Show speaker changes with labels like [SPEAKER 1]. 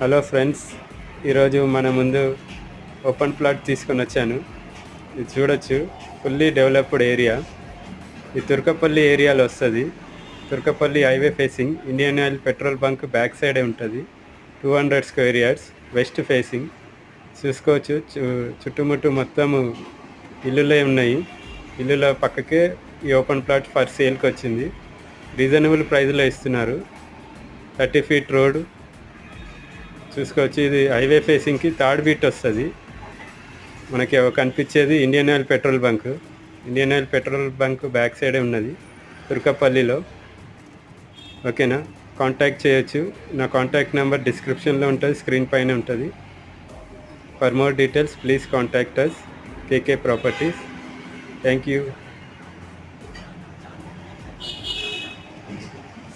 [SPEAKER 1] Hello friends, ఈరోజు మన ముందు ఓపెన్ ప్లాట్ తీసుకొని వచ్చాను. ఇది చూడొచ్చు, ఫుల్లీ డెవలప్డ్ ఏరియా. ఈ తుర్కపల్లి ఏరియాలో వస్తుంది. Turkapalli highway facing Indian oil petrol bunk back సైడే ఉంటుంది. 200 స్క్వేర్ యార్డ్స్, వెస్ట్ ఫేసింగ్. చూసుకోవచ్చు, చుట్టుముట్టు మొత్తము ఇల్లులే ఉన్నాయి. ఇల్లుల పక్కకే ఈ ఓపెన్ ప్లాట్ ఫర్ సేల్కి వచ్చింది. రీజనబుల్ ప్రైస్లో ఇస్తున్నారు. 30 ఫీట్ రోడ్ చూసుకోవచ్చు. ఇది హైవే ఫేసింగ్కి థర్డ్ బీట్ వస్తుంది. మనకి కనిపించేది Indian oil petrol bunk. Indian oil petrol bunk back సైడే ఉన్నది తుర్కపల్లిలో. ఓకేనా, కాంటాక్ట్ చేయొచ్చు. నా కాంటాక్ట్ నెంబర్ డిస్క్రిప్షన్లో ఉంటుంది, స్క్రీన్ పైన ఉంటుంది. For more details please contact us, KK Properties. Thank you.